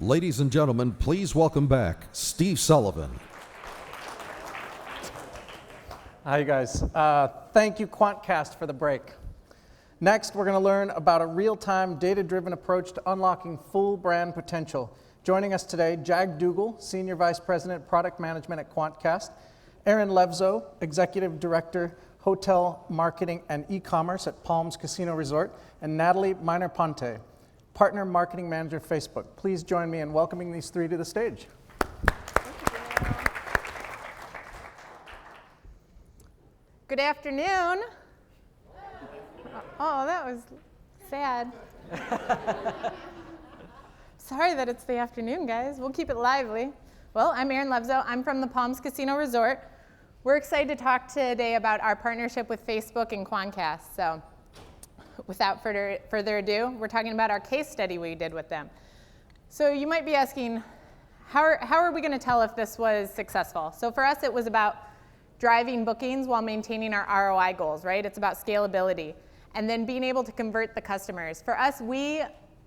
Ladies and gentlemen, please welcome back Steve Sullivan. Hi, you guys. Thank you, Quantcast, for the break. Next, we're going to learn about a real-time, data-driven approach to unlocking full brand potential. Joining us today, Jag Dougal, Senior Vice President, Product Management at Quantcast, Aaron Levzo, Executive Director, Hotel Marketing and E-Commerce at Palms Casino Resort, and Natalie Minor-Ponte, Partner Marketing Manager, Facebook. Please join me in welcoming these three to the stage. Good afternoon. Oh, that was sad. Sorry that it's the afternoon, guys. We'll keep it lively. Well, I'm Aaron Levzo. I'm from the Palms Casino Resort. We're excited to talk today about our partnership with Facebook and Quantcast. So without further ado, we're talking about our case study we did with them. So you might be asking, how are we going to tell if this was successful? So for us, it was about driving bookings while maintaining our ROI goals, right? It's about scalability. And then being able to convert the customers. For us, we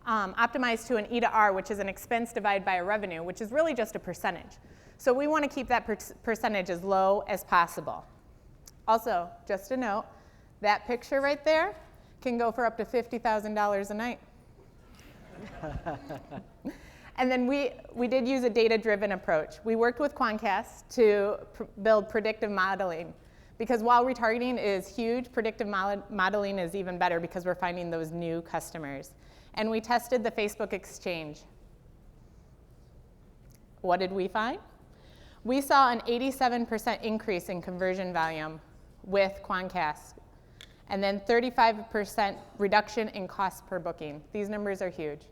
optimize to an E to R, which is an expense divided by a revenue, which is really just a percentage. So we want to keep that percentage as low as possible. Also, just a note, that picture right there can go for up to $50,000 a night. And then we did use a data-driven approach. We worked with Quantcast to build predictive modeling. Because while retargeting is huge, predictive modeling is even better because we're finding those new customers. And we tested the Facebook exchange. What did we find? We saw an 87% increase in conversion volume with Quantcast, and then 35% reduction in cost per booking. These numbers are huge.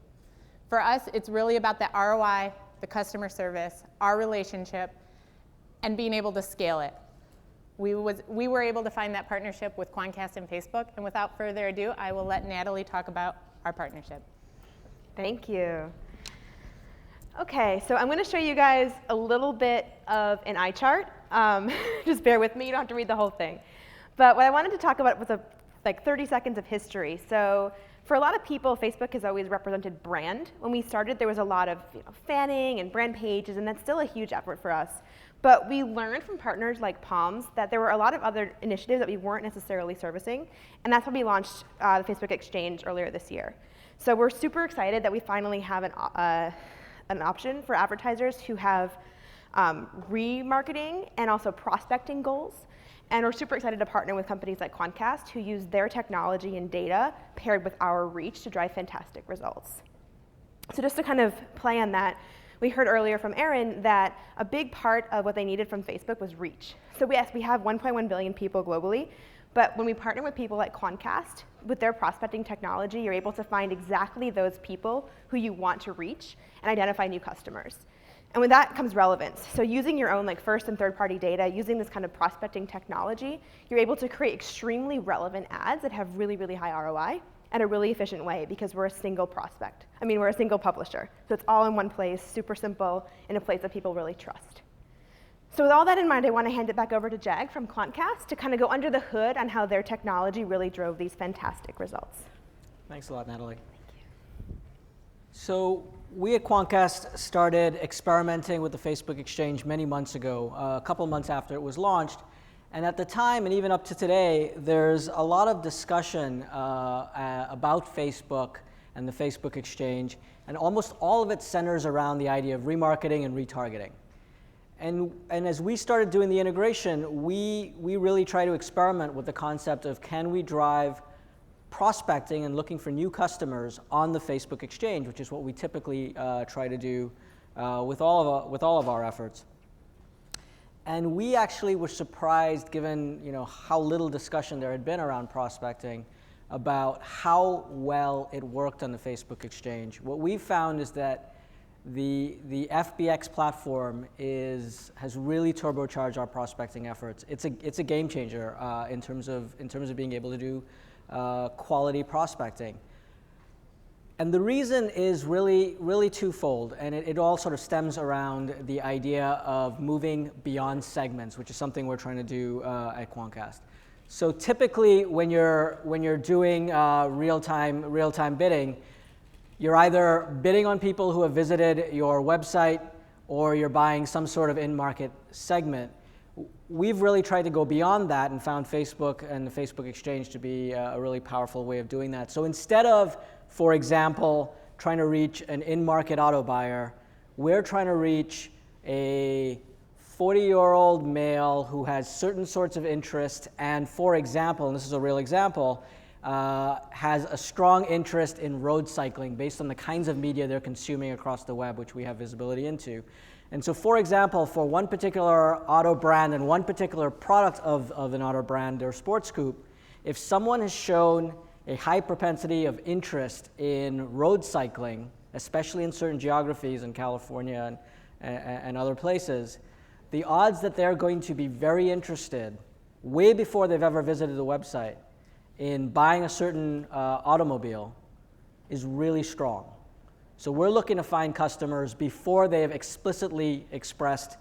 For us, it's really about the ROI, the customer service, our relationship, and being able to scale it. We were able to find that partnership with Quantcast and Facebook, and without further ado, I will let Natalie talk about our partnership. Thank you. Okay, so I'm going to show you guys a little bit of an eye chart. Just bear with me, you don't have to read the whole thing. But what I wanted to talk about was like 30 seconds of history. So for a lot of people, Facebook has always represented brand. When we started, there was a lot of fanning and brand pages, and that's still a huge effort for us. But we learned from partners like Palms that there were a lot of other initiatives that we weren't necessarily servicing, and that's when we launched the Facebook Exchange earlier this year. So we're super excited that we finally have an option for advertisers who have remarketing and also prospecting goals. And we're super excited to partner with companies like Quantcast who use their technology and data paired with our reach to drive fantastic results. So just to kind of play on that, we heard earlier from Aaron that a big part of what they needed from Facebook was reach. So yes, we have 1.1 billion people globally, but when we partner with people like Quantcast, with their prospecting technology, you're able to find exactly those people who you want to reach and identify new customers. And with that comes relevance. So using your own first and third party data, using this kind of prospecting technology, you're able to create extremely relevant ads that have really, really high ROI in a really efficient way because we're a single we're a single publisher. So it's all in one place, super simple, in a place that people really trust. So with all that in mind, I want to hand it back over to Jag from Quantcast to kind of go under the hood on how their technology really drove these fantastic results. Thanks a lot, Natalie. So we at Quantcast started experimenting with the Facebook Exchange many months ago, a couple months after it was launched. And at the time, and even up to today, there's a lot of discussion about Facebook and the Facebook Exchange, and almost all of it centers around the idea of remarketing and retargeting. And as we started doing the integration, we really try to experiment with the concept of can we drive prospecting and looking for new customers on the Facebook Exchange, which is what we typically try to do with all of our efforts. And we actually were surprised, given how little discussion there had been around prospecting, about how well it worked on the Facebook Exchange. What we found is that the FBX platform has really turbocharged our prospecting efforts. It's a game changer in terms of being able to do quality prospecting. And the reason is really twofold, and it all sort of stems around the idea of moving beyond segments, which is something we're trying to do at Quantcast. So typically, when you're doing real-time bidding, you're either bidding on people who have visited your website or you're buying some sort of in-market segment. We've really tried to go beyond that and found Facebook and the Facebook Exchange to be a really powerful way of doing that. So instead of, for example, trying to reach an in-market auto buyer, we're trying to reach a 40-year-old male who has certain sorts of interest and, for example, and this is a real example, has a strong interest in road cycling based on the kinds of media they're consuming across the web, which we have visibility into. And so, for example, for one particular auto brand and one particular product of an auto brand or sports coupe, if someone has shown a high propensity of interest in road cycling, especially in certain geographies in California and other places, the odds that they're going to be very interested, way before they've ever visited the website, in buying a certain automobile is really strong. So we're looking to find customers before they have explicitly expressed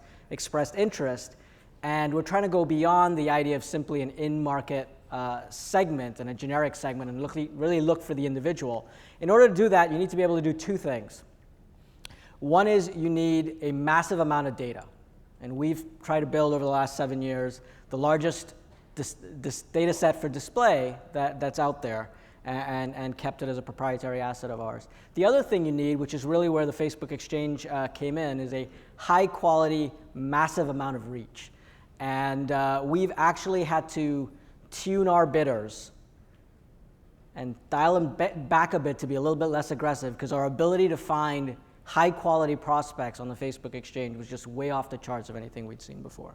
interest, and we're trying to go beyond the idea of simply an in-market segment and a generic segment and really look for the individual. In order to do that, you need to be able to do two things. One is you need a massive amount of data. And we've tried to build over the last 7 years the largest data set for display that's out there and kept it as a proprietary asset of ours. The other thing you need, which is really where the Facebook Exchange came in, is a high quality, massive amount of reach. And we've actually had to tune our bidders and dial them back a bit to be a little bit less aggressive, because our ability to find high quality prospects on the Facebook Exchange was just way off the charts of anything we'd seen before.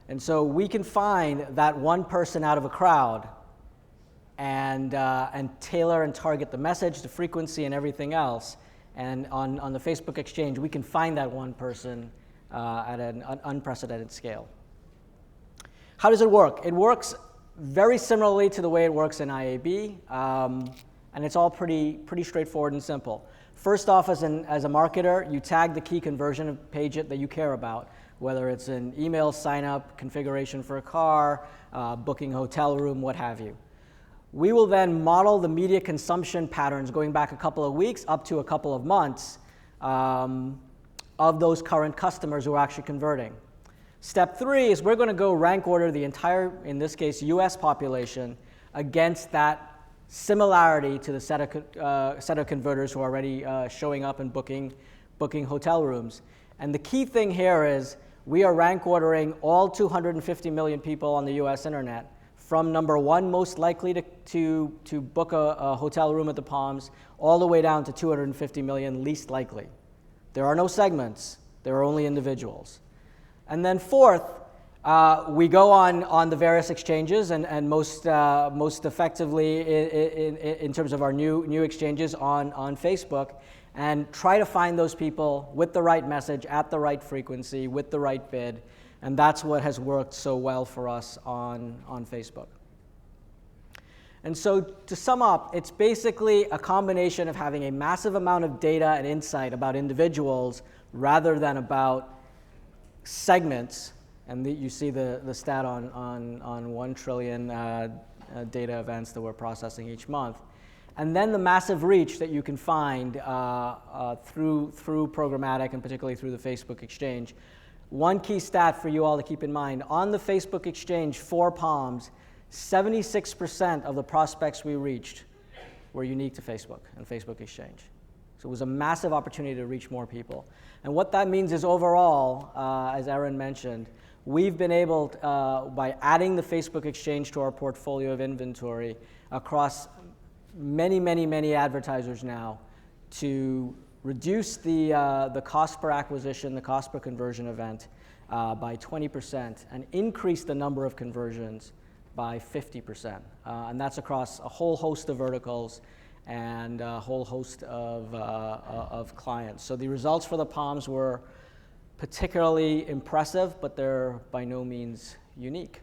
And so we can find that one person out of a crowd and tailor and target the message, the frequency, and everything else. And on the Facebook Exchange, we can find that one person at an unprecedented scale. How does it work? It works very similarly to the way it works in IAB, and it's all pretty straightforward and simple. First off, as a marketer, you tag the key conversion page that you care about, whether it's an email sign-up, configuration for a car, booking a hotel room, what have you. We will then model the media consumption patterns going back a couple of weeks up to a couple of months of those current customers who are actually converting. Step 3 is we're going to go rank order the entire, in this case, US population against that similarity to the set of converters who are already showing up and booking hotel rooms. And the key thing here is we are rank ordering all 250 million people on the US internet from number 1 most likely to book a hotel room at the Palms all the way down to 250 million least likely. There are no segments, there are only individuals. And then fourth, we go on the various exchanges and most effectively in terms of our new exchanges on Facebook, and try to find those people with the right message at the right frequency with the right bid, and that's what has worked so well for us on Facebook. And so to sum up, it's basically a combination of having a massive amount of data and insight about individuals rather than about segments. And you see the stat on 1 trillion data events that we're processing each month. And then the massive reach that you can find through programmatic and particularly through the Facebook Exchange. One key stat for you all to keep in mind, on the Facebook Exchange for Palms, 76% of the prospects we reached were unique to Facebook and Facebook Exchange. So it was a massive opportunity to reach more people. And what that means is overall, as Erin mentioned, we've been able, by adding the Facebook Exchange to our portfolio of inventory across many advertisers now, to reduce the cost per acquisition, the cost per conversion event by 20% and increase the number of conversions by 50%. And that's across a whole host of verticals and a whole host of clients. So the results for the Palms were particularly impressive, but they're by no means unique.